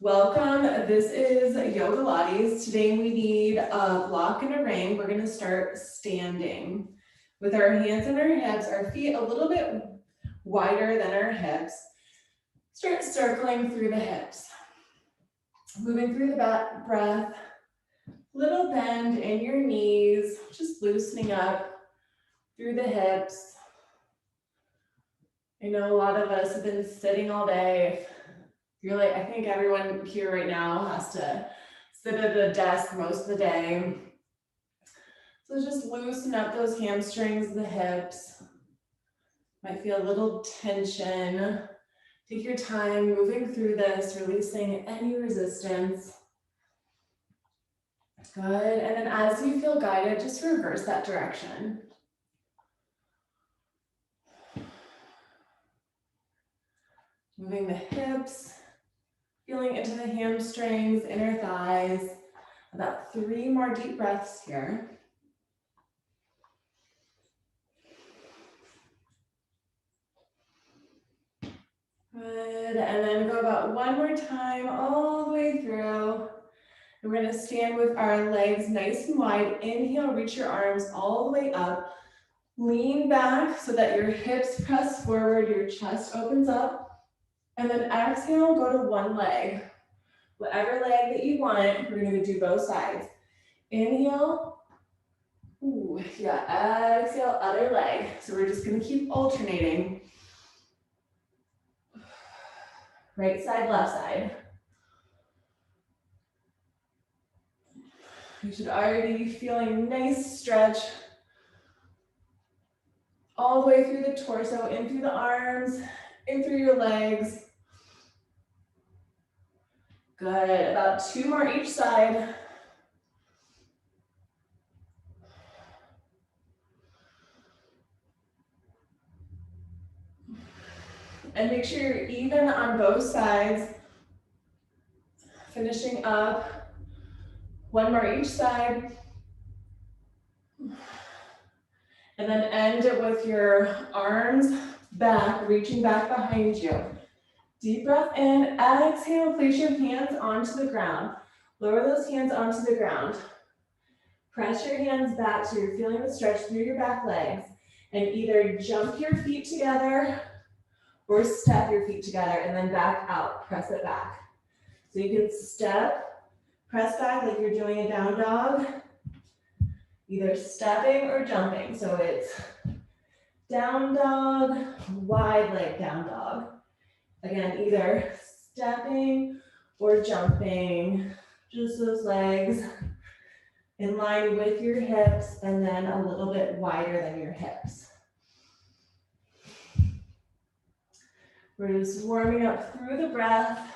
welcome. This is Yogalates. Today we need a block and a ring. We're gonna start standing with our hands on our hips, our feet a little bit wider than our hips. Start circling through the hips. Moving through the back breath, little bend in your knees, just loosening up through the hips. I know a lot of us have been sitting all day. You're like, I think everyone here right now has to sit at a desk most of the day. So just loosen up those hamstrings, the hips. Might feel a little tension. Take your time moving through this, releasing any resistance. Good, and then as you feel guided, just reverse that direction. Moving the hips, feeling into the hamstrings, inner thighs. About 3 more deep breaths here. Good, and then go about 1 more time all the way through. And we're gonna stand with our legs nice and wide. Inhale, reach your arms all the way up. Lean back so that your hips press forward, your chest opens up. And then exhale, go to one leg. Whatever leg that you want, we're gonna do both sides. Inhale. Ooh, yeah, exhale, other leg. So we're just gonna keep alternating. Right side, left side. You should already be feeling nice stretch all the way through the torso, in through the arms, in through your legs. Good, about 2 more each side. And make sure you're even on both sides. Finishing up. 1 more each side. And then end it with your arms back, reaching back behind you. Deep breath in, exhale, place your hands onto the ground. Lower those hands onto the ground. Press your hands back so you're feeling the stretch through your back legs. And either jump your feet together or step your feet together and then back out, press it back. So you can step, press back like you're doing a down dog, either stepping or jumping. So it's down dog, wide leg down dog. Again, either stepping or jumping, just those legs in line with your hips and then a little bit wider than your hips. We're just warming up through the breath,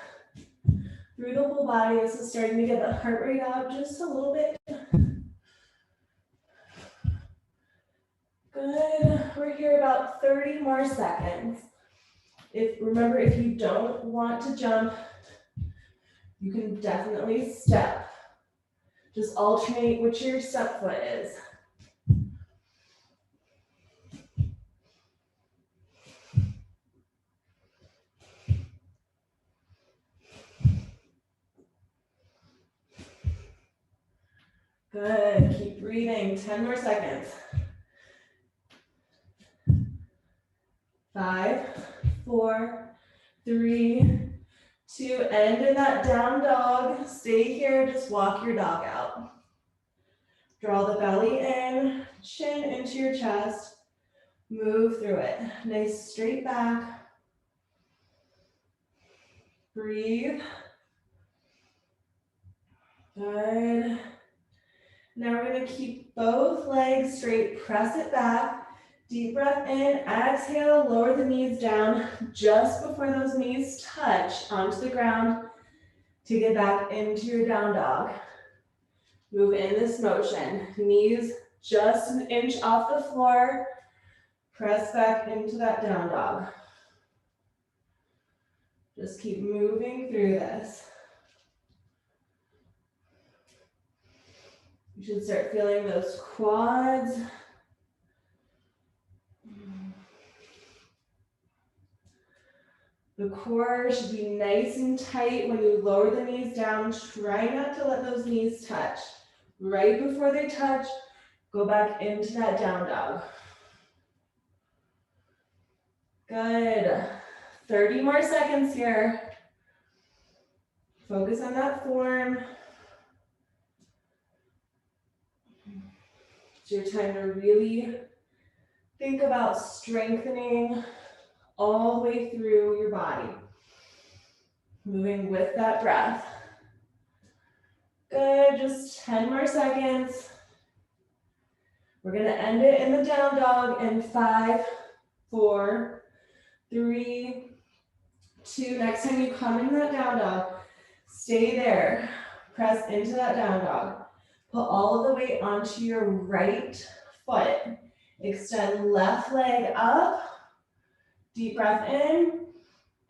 through the whole body. This is starting to get the heart rate up just a little bit. Good, we're here about 30 more seconds. Remember, if you don't want to jump, you can definitely step. Just alternate which your step foot is. Good, keep breathing, 10 more seconds. 5, 4, 3, 2, end in that down dog. Stay here, just walk your dog out. Draw the belly in, chin into your chest. Move through it. Nice straight back. Breathe. Good. Now we're going to keep both legs straight. Press it back. Deep breath in. Exhale. Lower the knees down just before those knees touch onto the ground to get back into your down dog. Move in this motion. Knees just an inch off the floor. Press back into that down dog. Just keep moving through this. You should start feeling those quads. The core should be nice and tight when you lower the knees down. Try not to let those knees touch. Right before they touch, go back into that down dog. Good. 30 more seconds here. Focus on that form. It's your time to really think about strengthening all the way through your body. Moving with that breath. Good, just 10 more seconds. We're gonna end it in the down dog in 5, 4, 3, 2. Next time you come into that down dog, stay there. Press into that down dog. Put all of the weight onto your right foot. Extend left leg up. Deep breath in.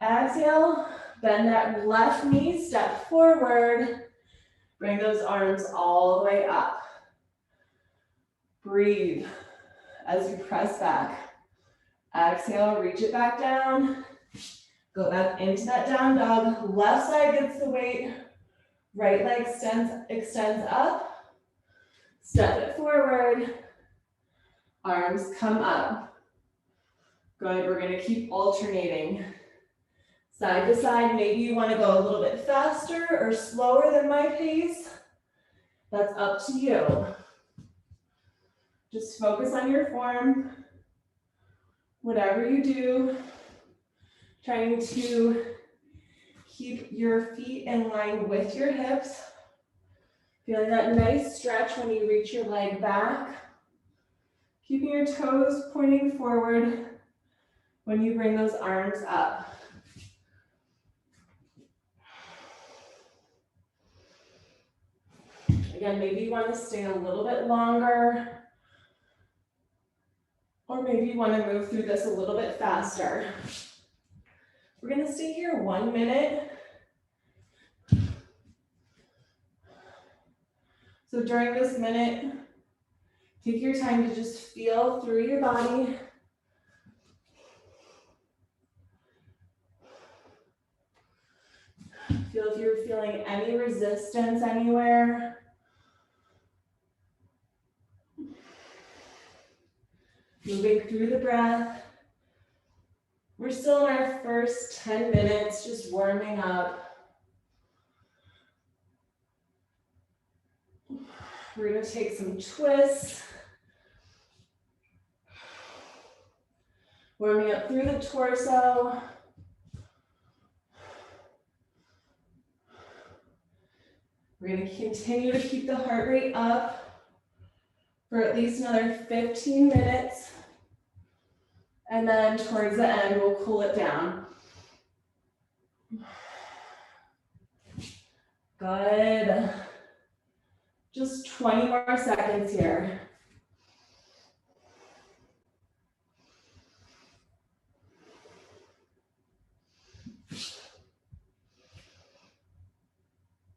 Exhale. Bend that left knee, step forward. Bring those arms all the way up. Breathe as you press back. Exhale, reach it back down. Go back into that down dog. Left side gets the weight. Right leg extends up. Step it forward. Arms come up. Good, we're gonna keep alternating. Side to side, maybe you wanna go a little bit faster or slower than my pace. That's up to you. Just focus on your form. Whatever you do, trying to keep your feet in line with your hips. Feeling that nice stretch when you reach your leg back. Keeping your toes pointing forward when you bring those arms up. Again, maybe you want to stay a little bit longer, or maybe you want to move through this a little bit faster. We're going to stay here 1 minute. So during this minute, take your time to just feel through your body. Feel if you're feeling any resistance anywhere. Moving through the breath. We're still in our first 10 minutes, just warming up. We're going to take some twists. Warming up through the torso. We're going to continue to keep the heart rate up for at least another 15 minutes. And then towards the end, we'll cool it down. Good. Just 20 more seconds here.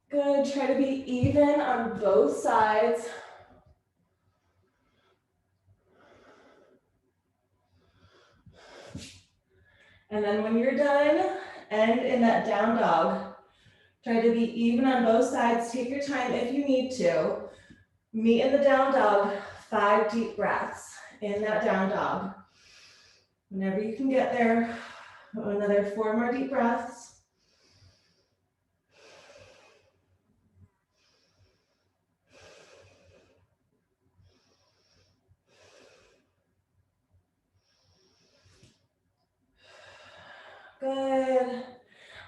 Good, try to be even on both sides. And then when you're done, end in that down dog. Try to be even on both sides. Take your time if you need to. Meet in the down dog, 5 deep breaths in that down dog. Whenever you can get there, another 4 more deep breaths. Good.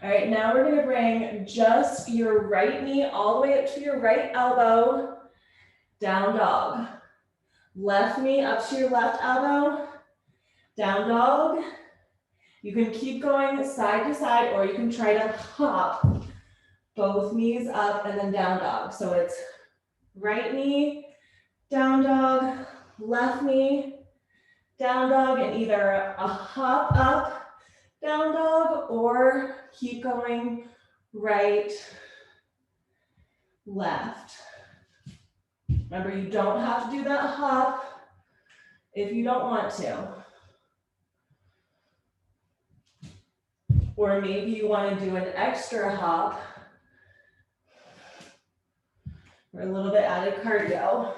All right, now we're gonna bring just your right knee all the way up to your right elbow, down dog. Left knee up to your left elbow, down dog. You can keep going side to side, or you can try to hop both knees up and then down dog. So it's right knee, down dog, left knee, down dog, and either a hop up, down dog, or keep going right, left. Remember, you don't have to do that hop if you don't want to. Or maybe you want to do an extra hop or a little bit added cardio.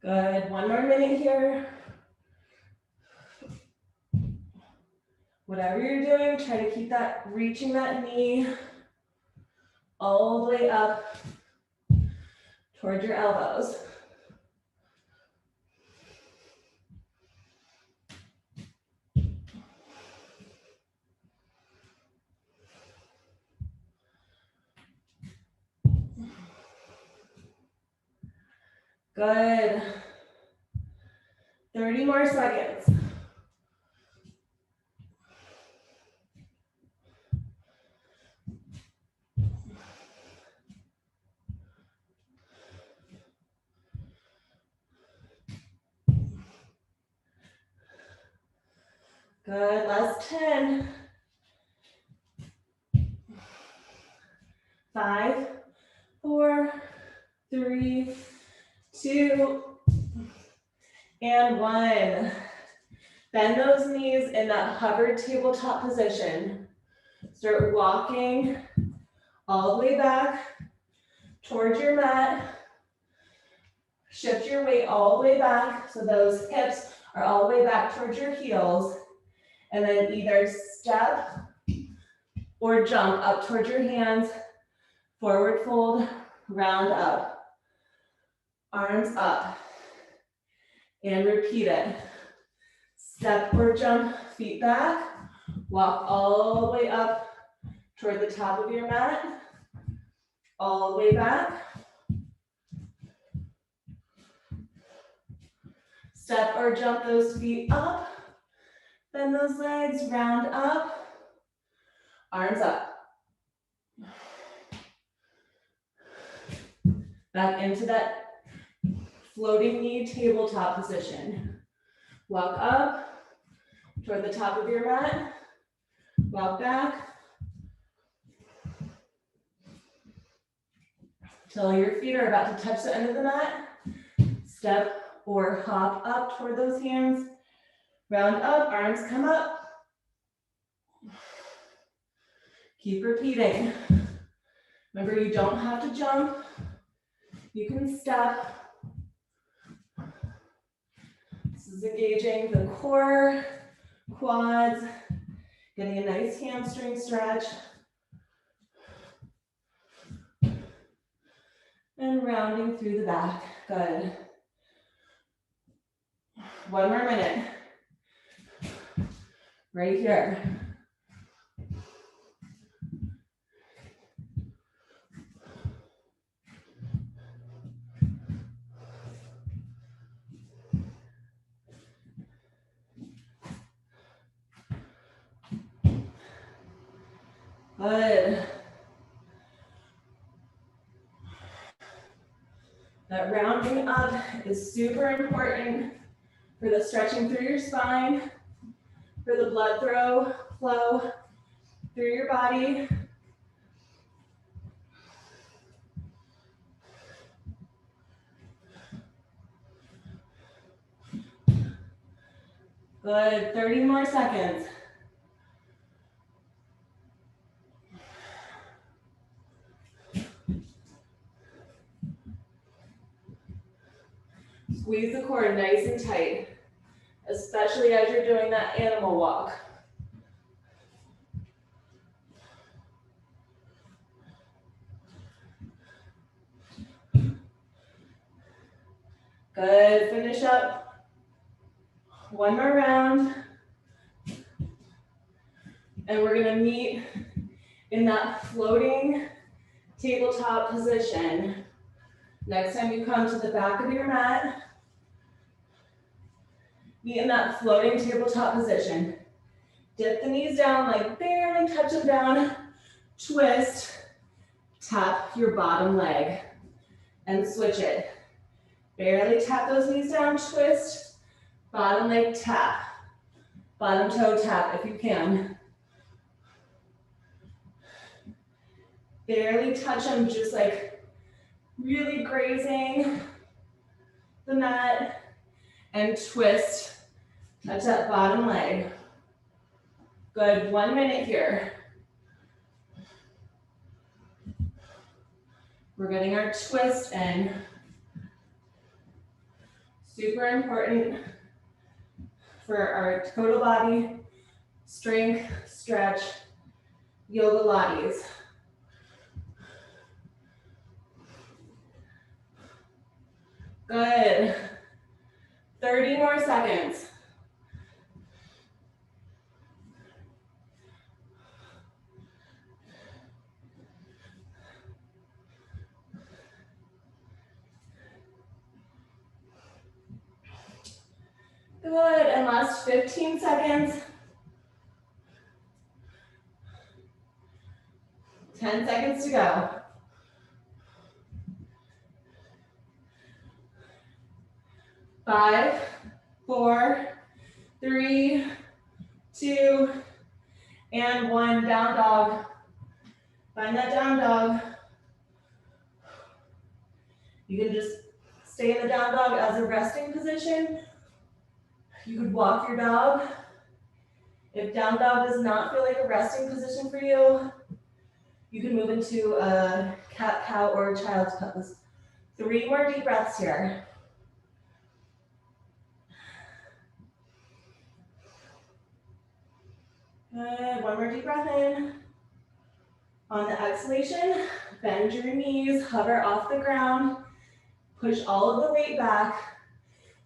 Good, 1 more minute here. Whatever you're doing, try to keep that, reaching that knee all the way up towards your elbows. Good. 30 more seconds. Good, last 10. 5, 4, 3, 2, and 1. Bend those knees in that hovered tabletop position. Start walking all the way back towards your mat. Shift your weight all the way back so those hips are all the way back towards your heels. And then either step or jump up towards your hands, forward fold, round up, arms up, and repeat it. Step or jump, feet back, walk all the way up toward the top of your mat, all the way back. Step or jump those feet up, bend those legs, round up, arms up. Back into that floating knee tabletop position. Walk up toward the top of your mat, walk back till your feet are about to touch the end of the mat. Step or hop up toward those hands, round up, arms come up. Keep repeating. Remember, you don't have to jump. You can step. This is engaging the core, quads, getting a nice hamstring stretch. And rounding through the back. Good. 1 more minute. Right here. Good. That rounding up is super important for the stretching through your spine, for the blood flow through your body. Good, 30 more seconds. Squeeze the core nice and tight, especially as you're doing that animal walk. Good, finish up. 1 more round. And we're gonna meet in that floating tabletop position. Next time you come to the back of your mat, meet in that floating tabletop position. Dip the knees down, like barely touch them down. Twist, tap your bottom leg and switch it. Barely tap those knees down, twist, bottom leg tap. Bottom toe tap if you can. Barely touch them, just like really grazing the mat, and twist, touch that bottom leg. Good, 1 minute here. We're getting our twist in. Super important for our total body strength, stretch, Yogalates. Good. 30 more seconds. Good, and last 15 seconds. 10 seconds to go. 5, 4, 3, 2, and 1. Down dog. Find that down dog. You can just stay in the down dog as a resting position. You could walk your dog. If down dog does not feel like a resting position for you, you can move into a cat, cow, or child's pose. 3 more deep breaths here. Good, 1 more deep breath in. On the exhalation, bend your knees, hover off the ground, push all of the weight back,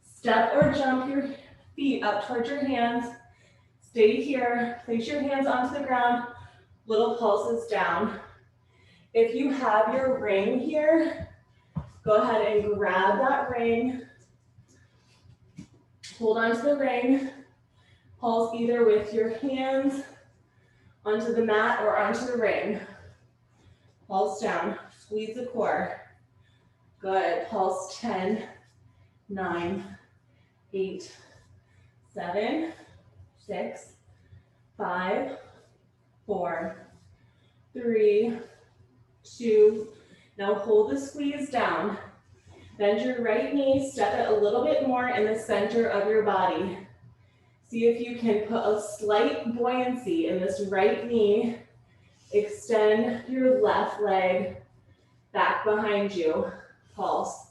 step or jump your feet up towards your hands, stay here, place your hands onto the ground, little pulses down. If you have your ring here, go ahead and grab that ring, hold onto the ring, pulse either with your hands onto the mat or onto the ring. Pulse down, squeeze the core. Good, pulse 10, 9, 8, 7, 6, 5, 4, 3, 2. Now hold the squeeze down. Bend your right knee, step it a little bit more in the center of your body. See if you can put a slight buoyancy in this right knee. Extend your left leg back behind you. Pulse.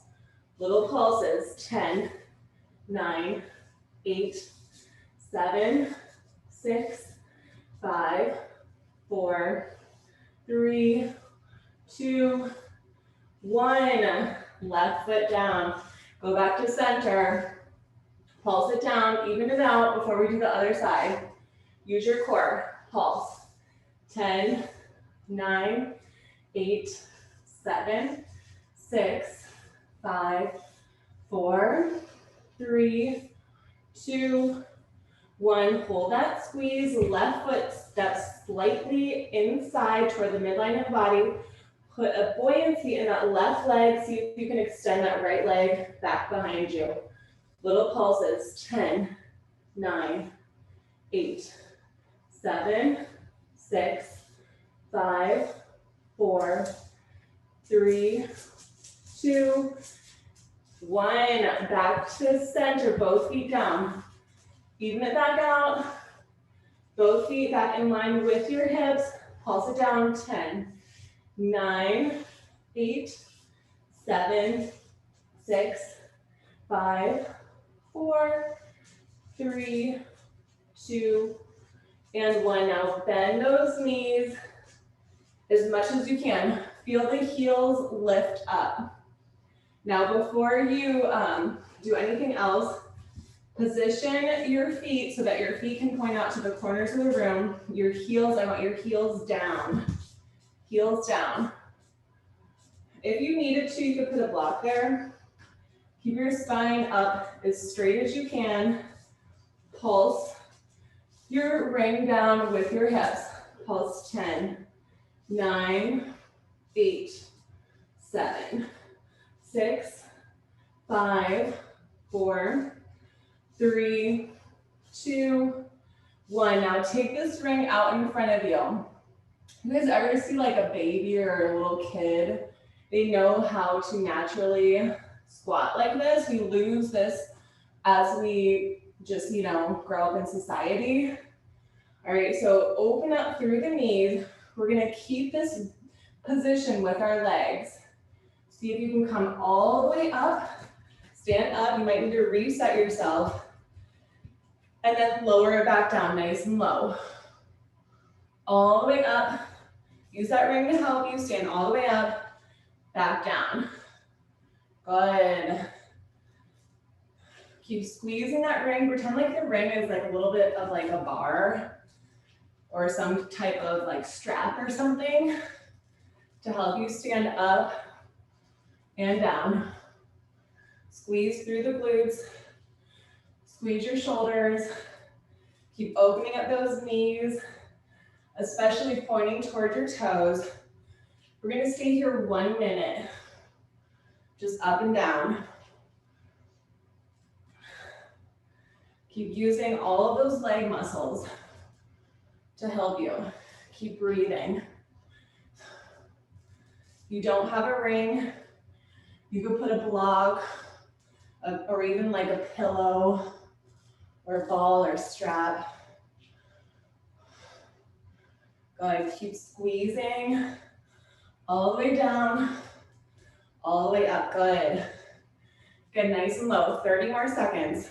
Little pulses. 10, 9, 8, 7, 6, 5, 4, 3, 2, 1. Left foot down. Go back to center. Pulse it down, even it out before we do the other side. Use your core. Pulse. 10, 9, 8, 7, 6, 5, 4, 3, 2, 1. Hold that squeeze. Left foot steps slightly inside toward the midline of the body. Put a buoyancy in that left leg. See if you can extend that right leg back behind you. Little pulses. 10, 9, 8, 7, 6, 5, 4, 3, 2, 1. Back to center. Both feet down. Even it back out. Both feet back in line with your hips. Pulse it down. 10, 9, 8, 7, 6, 5, 4, 3, 2, and 1. Now bend those knees as much as you can. Feel the heels lift up. Now before you do anything else, position your feet so that your feet can point out to the corners of the room. Your heels, I want your heels down. Heels down. If you needed to, you could put a block there. Keep your spine up as straight as you can. Pulse your ring down with your hips. Pulse 10, 9, 8, 7, 6, 5, 4, 3, 2, 1. Now take this ring out in front of you. You guys ever see like a baby or a little kid? They know how to naturally squat like this. We lose this as we just, grow up in society. All right, so open up through the knees. We're gonna keep this position with our legs. See if you can come all the way up, stand up. You might need to reset yourself. And then lower it back down, nice and low. All the way up. Use that ring to help you. Stand all the way up, back down. Good. Keep squeezing that ring. Pretend like the ring is like a little bit of like a bar or some type of like strap or something to help you stand up and down. Squeeze through the glutes. Squeeze your shoulders. Keep opening up those knees, especially pointing toward your toes. We're gonna stay here 1 minute, just up and down. Keep using all of those leg muscles to help you. Keep breathing. If you don't have a ring, you could put a block or even like a pillow or a ball or strap. Good, keep squeezing all the way down, all the way up, good. Get nice and low, 30 more seconds.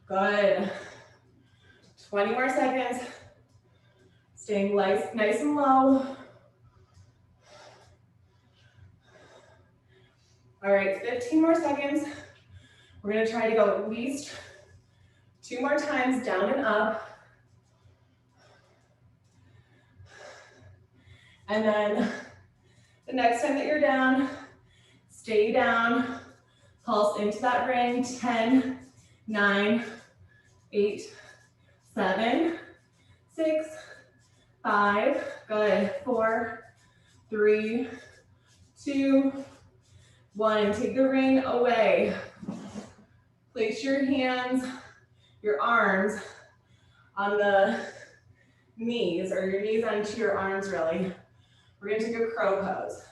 Good. 20 more seconds. Staying nice and low. All right, 15 more seconds. We're gonna try to go at least 2 more times down and up. And then the next time that you're down, stay down. Pulse into that ring, 10, 9, 8, 7, 6, 5, good, 4, 3, 2, 1. Take the ring away. Place your hands, your arms on the knees, or your knees onto your arms really. We're gonna take a crow pose.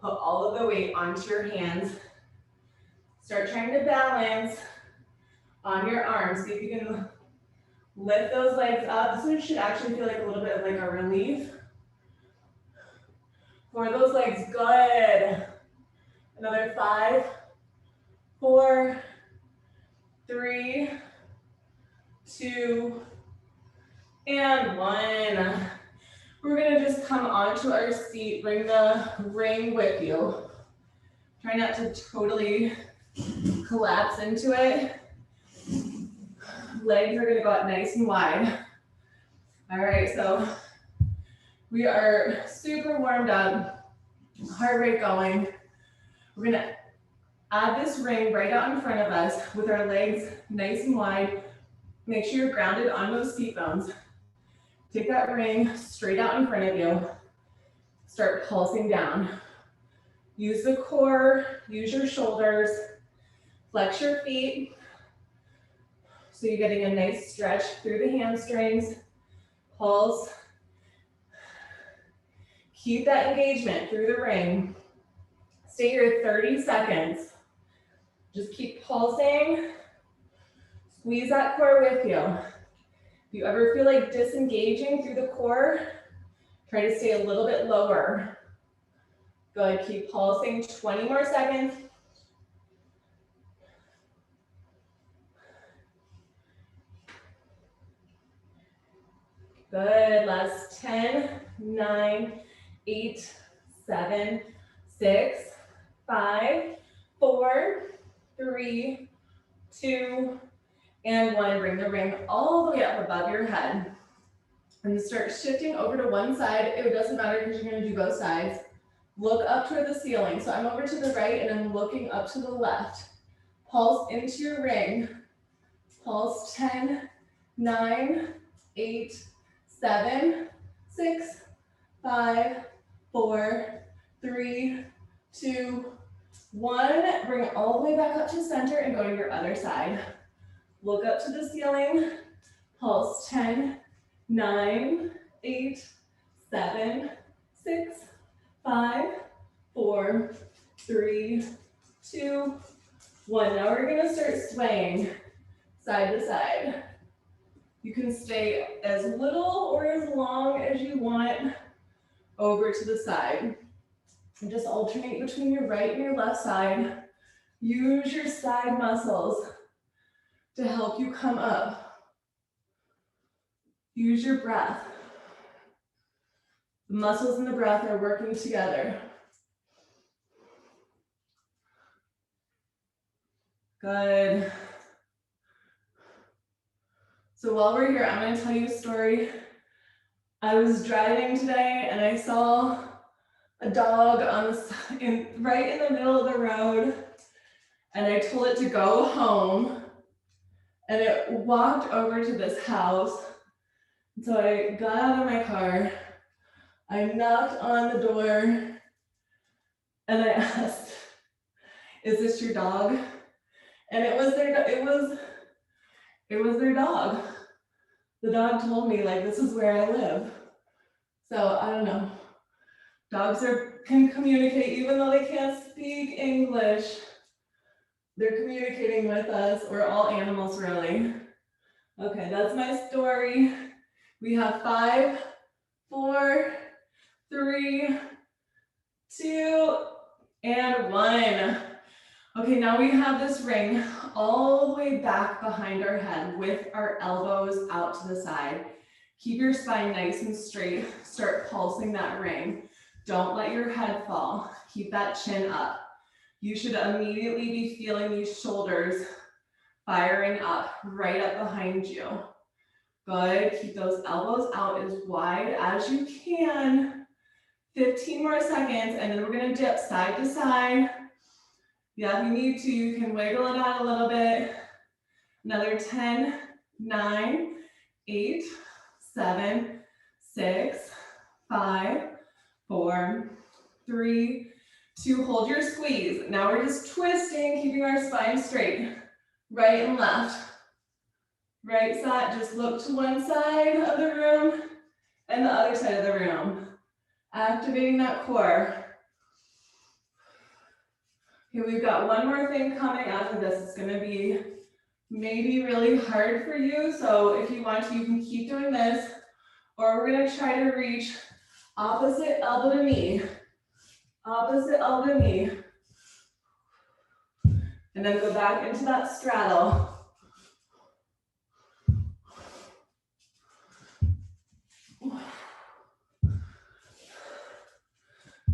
Put all of the weight onto your hands. Start trying to balance on your arms. See if you can lift those legs up. This one should actually feel like a little bit of like a relief. For those legs, good. Another 5, 4, 3, 2, and 1. We're gonna just come onto our seat, bring the ring with you. Try not to totally collapse into it. Legs are gonna go out nice and wide. All right, so we are super warmed up, heart rate going. We're gonna add this ring right out in front of us with our legs nice and wide. Make sure you're grounded on those seat bones. Take that ring straight out in front of you. Start pulsing down. Use the core, use your shoulders, flex your feet. So you're getting a nice stretch through the hamstrings. Pulse. Keep that engagement through the ring. Stay here 30 seconds. Just keep pulsing. Squeeze that core with you. If you ever feel like disengaging through the core, try to stay a little bit lower. Good, keep pulsing, 20 more seconds. Good, last 10, 9, 8, 7, 6, 5, 4, 3, 2, and 1. Bring the ring all the way up above your head. And start shifting over to one side. It doesn't matter because you're going to do both sides. Look up toward the ceiling. So I'm over to the right and I'm looking up to the left. Pulse into your ring. Pulse 10, 9, 8, 7, 6, 5, 4, 3, 2, 1. Bring it all the way back up to center and go to your other side. Look up to the ceiling. Pulse 10, 9, 8, 7, 6, 5, 4, 3, 2, 1. Now we're gonna start swaying side to side. You can stay as little or as long as you want over to the side. And just alternate between your right and your left side. Use your side muscles to help you come up. Use your breath. The muscles and the breath are working together. Good. So while we're here, I'm going to tell you a story. I was driving today and I saw a dog on the right in the middle of the road, and I told it to go home, and it walked over to this house. So I got out of my car, I knocked on the door, and I asked, "Is this your dog?" And it was their dog. The dog told me, like, this is where I live. So I don't know. Dogs can communicate even though they can't speak English. They're communicating with us, or all animals really. Okay, that's my story. We have 5, 4, 3, 2, and 1. Okay, now we have this ring all the way back behind our head with our elbows out to the side. Keep your spine nice and straight. Start pulsing that ring. Don't let your head fall. Keep that chin up. You should immediately be feeling these shoulders firing up, right up behind you. Good, keep those elbows out as wide as you can. 15 more seconds, and then we're gonna dip side to side. Yeah, if you need to, you can wiggle it out a little bit. Another 10, 9, 8, 7, 6, 5, 4, 3, 2, hold your squeeze. Now we're just twisting, keeping our spine straight. Right and left. Right side, just look to one side of the room and the other side of the room. Activating that core. Okay, we've got one more thing coming after this. It's gonna be maybe really hard for you, so if you want to, you can keep doing this, or we're gonna try to reach opposite elbow to knee. Opposite elbow to knee. And then go back into that straddle.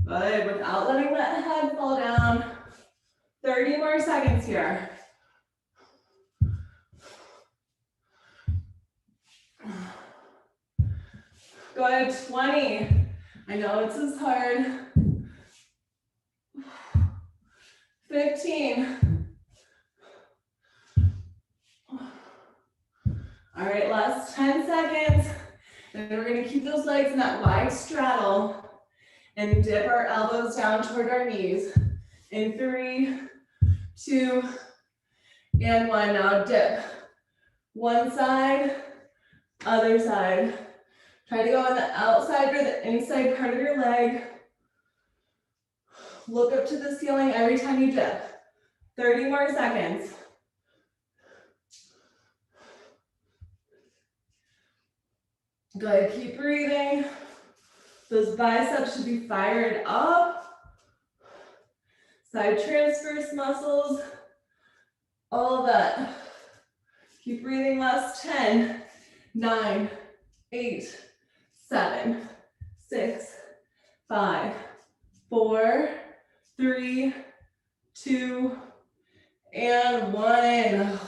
Good, without letting that head fall down. 30 more seconds here. Good, 20. I know it's as hard. 15. All right, last 10 seconds. And then we're gonna keep those legs in that wide straddle and dip our elbows down toward our knees. In 3, 2, and 1. Now dip. One side, other side. Try to go on the outside or the inside part of your leg. Look up to the ceiling every time you dip. 30 more seconds. Good, keep breathing. Those biceps should be fired up. Side transverse muscles, all of that. Keep breathing, last 10, 9, 8, 7, 6, 5, 4, 3, 2, and 1.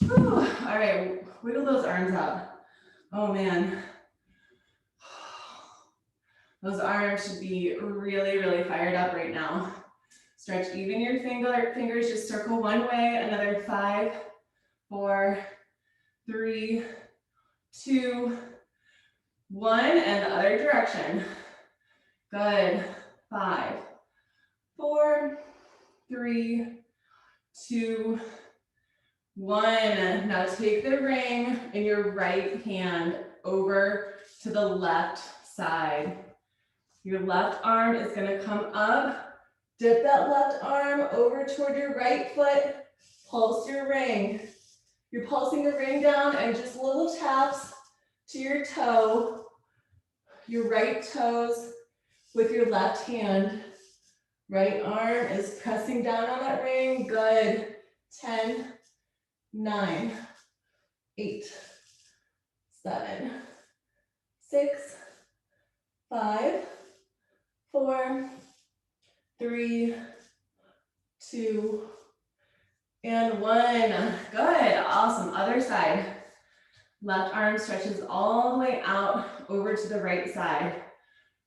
Whew. All right, wiggle those arms out. Oh man. Those arms should be really, really fired up right now. Stretch even your fingers, just circle one way, another 5, 4, 3, 2, 1, and the other direction. Good. 5, 4, 3, 2, 1. Now take the ring in your right hand over to the left side. Your left arm is gonna come up Dip that left arm over toward your right foot. Pulse your ring. You're pulsing the ring down and just little taps to your toe, your right toes with your left hand. Right arm is pressing down on that ring. Good. 10, 9, 8, 7, 6, 5, 4, 3, 2, and 1. Good. Awesome. Other side. Left arm stretches all the way out over to the right side.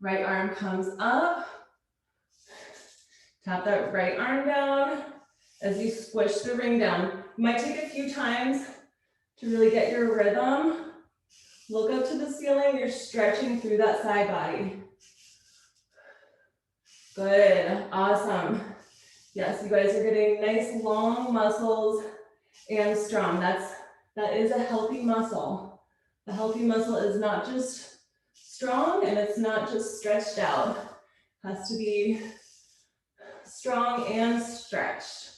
Right arm comes up. Tap that right arm down as you squish the ring down. You might take a few times to really get your rhythm. Look up to the ceiling. You're stretching through that side body. Good. Awesome. Yes, you guys are getting nice long muscles and strong. That is a healthy muscle. The healthy muscle is not just strong and it's not just stretched out. It has to be strong and stretched.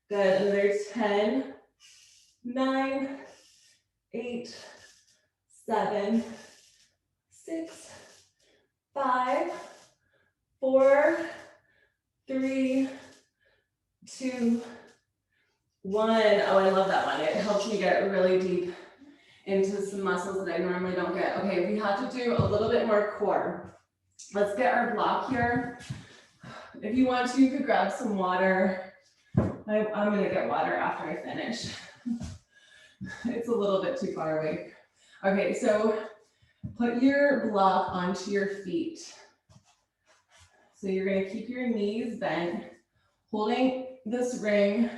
Good. And there's 10, 9, 8, 7, 6, 5, 4, 3, 2, 1. Oh, I love that one. It helps me get really deep into some muscles that I normally don't get. Okay, we have to do a little bit more core. Let's get our block here. If you want to, you could grab some water. I'm gonna get water after I finish. It's a little bit too far away. Okay, so put your block onto your feet. So you're gonna keep your knees bent, holding this ring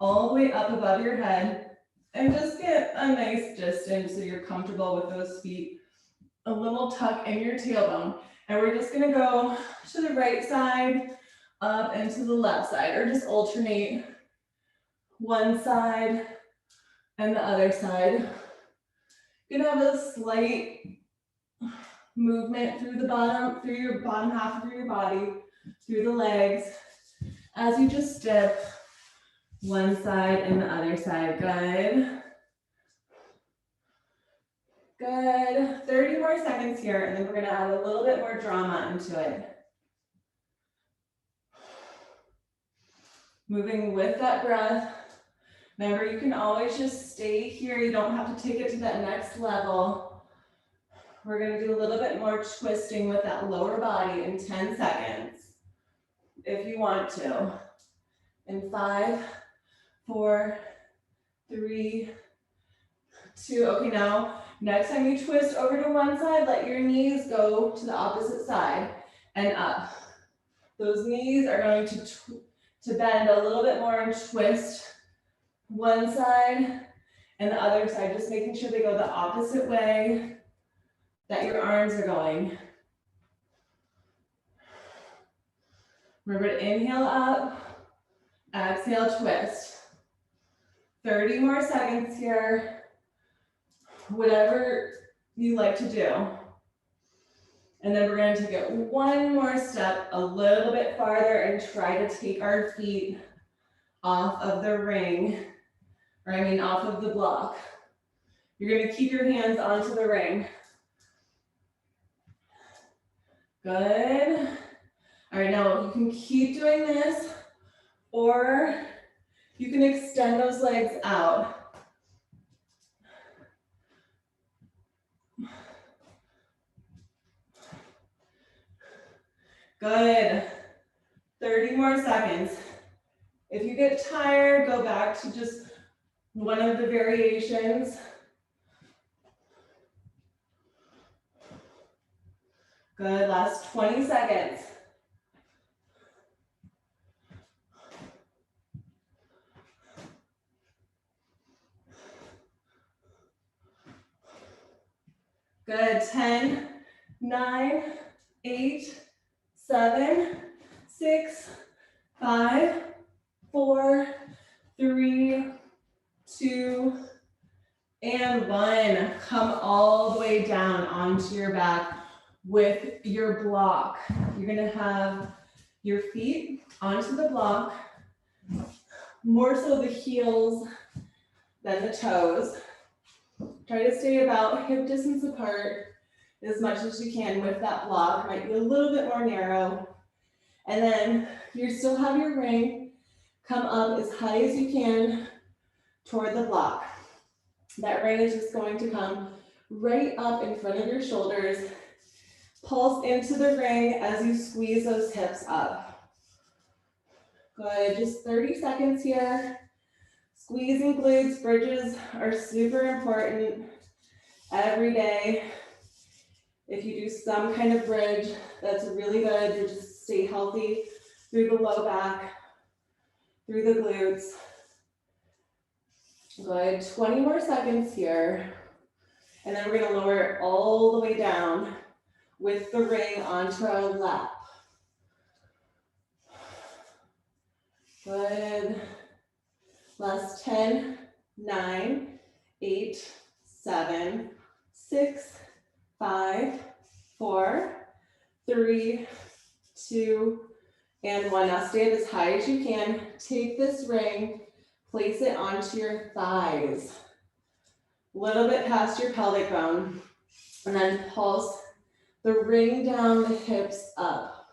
all the way up above your head, and just get a nice distance so you're comfortable with those feet. A little tuck in your tailbone. And we're just gonna go to the right side, up and to the left side, or just alternate one side and the other side. You're gonna have a slight movement through the bottom, through your bottom half of your body, through the legs, as you just dip one side and the other side. Good. Good. 30 more seconds here, and then we're gonna add a little bit more drama into it. Moving with that breath. Remember, you can always just stay here. You don't have to take it to that next level. We're gonna do a little bit more twisting with that lower body in 10 seconds, if you want to. In 5, 4, 3, 2. Okay, now, next time you twist over to one side, let your knees go to the opposite side and up. Those knees are going to bend a little bit more and twist one side and the other side, just making sure they go the opposite way that your arms are going. Remember to inhale up, exhale, twist. 30 more seconds here, whatever you like to do. And then we're going to take it one more step a little bit farther and try to take our feet off of the ring, or I mean off of the block. You're going to keep your hands onto the ring. Good. All right, now you can keep doing this, or you can extend those legs out. Good. 30 more seconds. If you get tired, go back to just one of the variations. Good, last 20 seconds. Good, 10, 9, 8, 7, 6, 5, 4, 3, 2, and 1. Come all the way down onto your back with your block. You're gonna have your feet onto the block, more so the heels than the toes. Try to stay about hip distance apart as much as you can with that block. Might be a little bit more narrow. And then you still have your ring. Come up as high as you can toward the block. That ring is just going to come right up in front of your shoulders. Pulse into the ring as you squeeze those hips up. Good, just 30 seconds here. Squeezing glutes, bridges are super important every day. If you do some kind of bridge, that's really good to just stay healthy through the low back, through the glutes. Good, 20 more seconds here. And then we're gonna lower it all the way down with the ring onto our lap. Good. Last 10, 9, 8, 7, 6, 5, 4, 3, 2, and 1. Now stand as high as you can. Take this ring, place it onto your thighs, a little bit past your pelvic bone, and then pulse the ring down the hips up.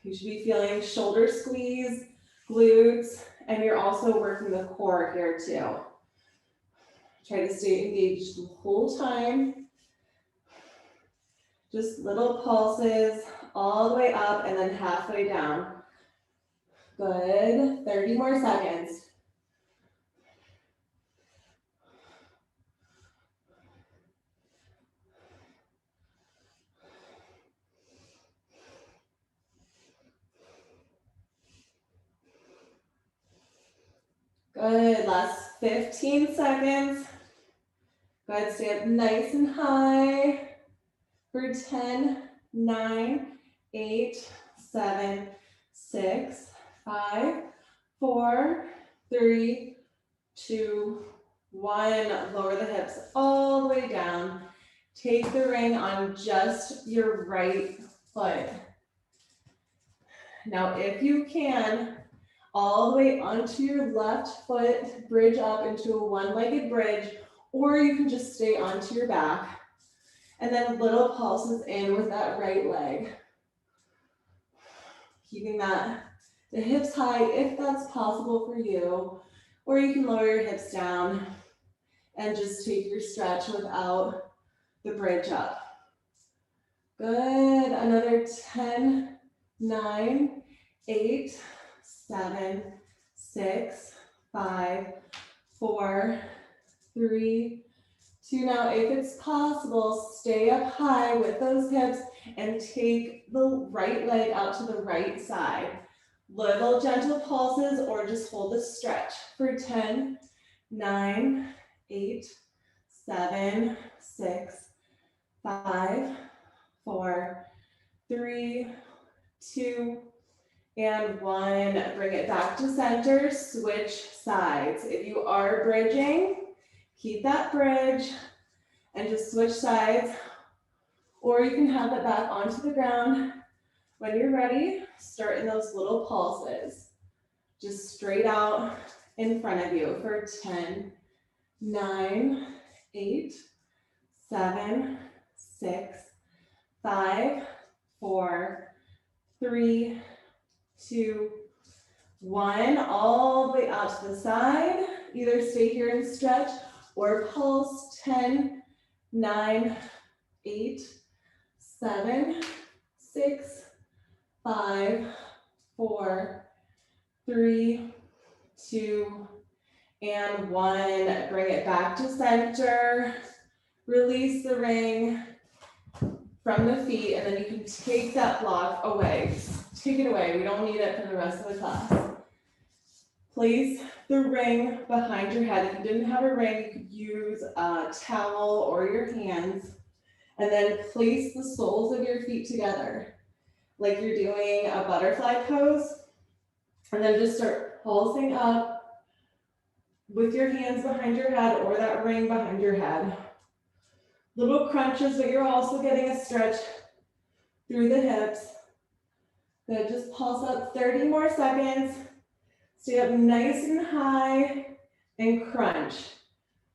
You should be feeling shoulder squeeze, glutes, and you're also working the core here too. Try to stay engaged the whole time. Just little pulses all the way up and then halfway down. Good, 30 more seconds. Good, last 15 seconds. Good, stay up nice and high for 10, 9, 8, 7, 6, 5, 4, 3, 2, 1. Lower the hips all the way down. Take the ring on just your right foot. Now, if you can, all the way onto your left foot, bridge up into a one-legged bridge, or you can just stay onto your back. And then little pulses in with that right leg. Keeping the hips high if that's possible for you, or you can lower your hips down and just take your stretch without the bridge up. Good, another 10, 9, 8, 7, 6, 5, 4, 3, 2. Now, if it's possible, stay up high with those hips and take the right leg out to the right side. Little gentle pulses or just hold the stretch for 10, 9, 8, 7, 6, 5, 4, 3, 2, and 1. Bring it back to center, switch sides. If you are bridging, keep that bridge and just switch sides, or you can have it back onto the ground. When you're ready, start in those little pulses. Just straight out in front of you for 10, 9, 8, 7, 6, 5, 4, 3, 2, 1. All the way out to the side. Either stay here and stretch or pulse. 10, 9, 8, 7, 6, 5, 4, 3, 2, and 1. Bring it back to center. Release the ring from the feet, and then you can take that block away. Just take it away. We don't need it for the rest of the class. Place the ring behind your head. If you didn't have a ring, you could use a towel or your hands. And then place the soles of your feet together, like you're doing a butterfly pose. And then just start pulsing up with your hands behind your head or that ring behind your head. Little crunches, but you're also getting a stretch through the hips. Good, just pulse up 30 more seconds. Stay up nice and high and crunch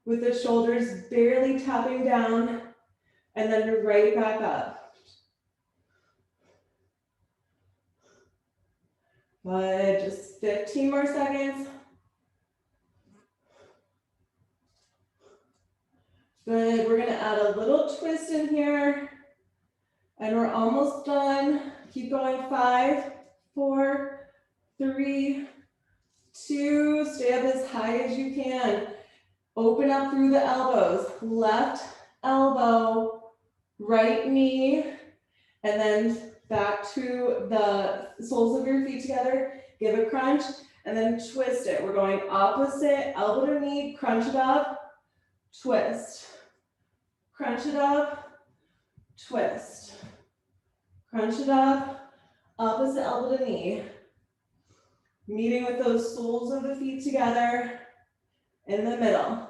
with the shoulders barely tapping down and then right back up. Good, just 15 more seconds. Good, we're gonna add a little twist in here and we're almost done. Keep going, 5, 4, 3, 2, stay up as high as you can. Open up through the elbows, left elbow, right knee, and then back to the soles of your feet together. Give a crunch and then twist it. We're going opposite, elbow to knee, crunch it up, twist. Crunch it up, twist. Crunch it up, opposite elbow to knee. Meeting with those soles of the feet together in the middle.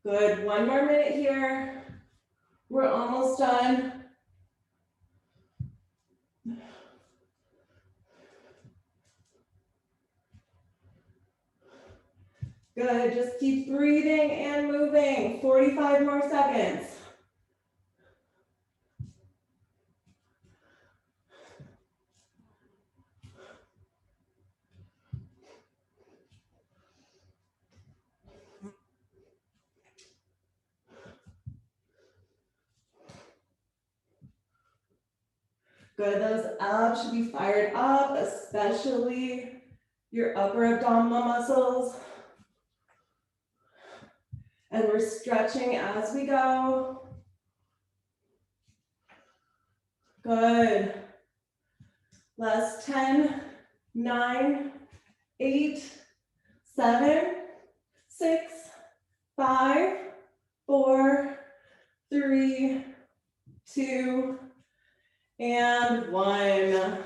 Good, 1 more minute here. We're almost done. Good, just keep breathing and moving. 45 more seconds. Good, those abs should be fired up, especially your upper abdominal muscles. And we're stretching as we go. Good. Last 10, 9, 8, 7, 6, 5, 4, 3, 2, and 1.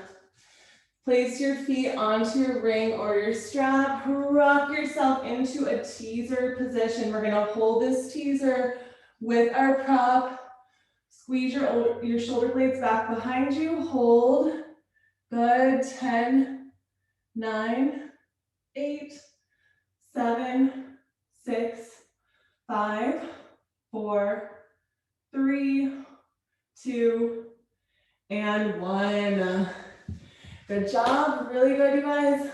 Place your feet onto your ring or your strap. Rock yourself into a teaser position. We're gonna hold this teaser with our prop. Squeeze your shoulder blades back behind you. Hold. Good. 10, 9, 8, 7, 6, 5, 4, 3, 2, and 1. Good job. Really good, you guys.